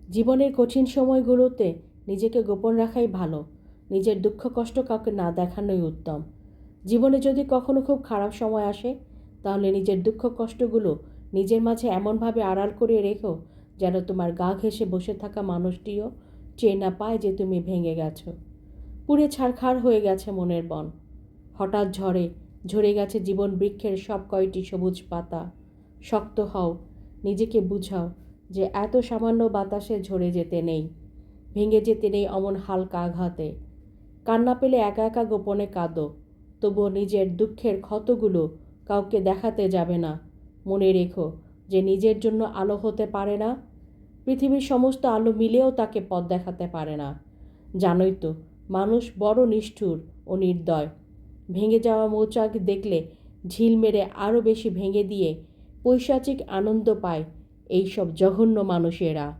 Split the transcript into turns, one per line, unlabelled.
জীবনের কঠিন সময়গুলোতে নিজেকে গোপন রাখাই ভালো। নিজের দুঃখ কষ্ট কাউকে না দেখানোই উত্তম। জীবনে যদি কখনো খুব খারাপ সময় আসে, তাহলে নিজের দুঃখ কষ্টগুলো নিজের মাঝে এমনভাবে আড়াল করে রেখো যেন তোমার গা ঘেঁষে বসে থাকা মানুষটিও টের না পায় যে তুমি ভেঙে গেছো। পুড়ে ছারখার হয়ে গেছে মনের বন। হঠাৎ ঝড়ে ঝরে গেছে জীবন বৃক্ষের সব কয়টি সবুজ পাতা। শক্ত হও, নিজেকে বুঝাও যে এত সামান্য বাতাসে ঝরে যেতে নেই, ভেঙে যেতে নেই অমন হালকা আঘাতে। কান্না পেলে একা একা গোপনে কাঁদো, তবুও নিজের দুঃখের ক্ষতগুলো কাউকে দেখাতে যাবে না। মনে রেখো যে নিজের জন্য আলো হতে পারে না, পৃথিবীর সমস্ত আলো মিলেও তাকে পথ দেখাতে পারে না। জানোই তো, মানুষ বড় নিষ্ঠুর ও নির্দয়। ভেঙে যাওয়া মৌচাক দেখলে ঢিল মেরে আরও বেশি ভেঙে দিয়ে পৈশাচিক আনন্দ পায় এইসব জঘন্য মানুষেরা।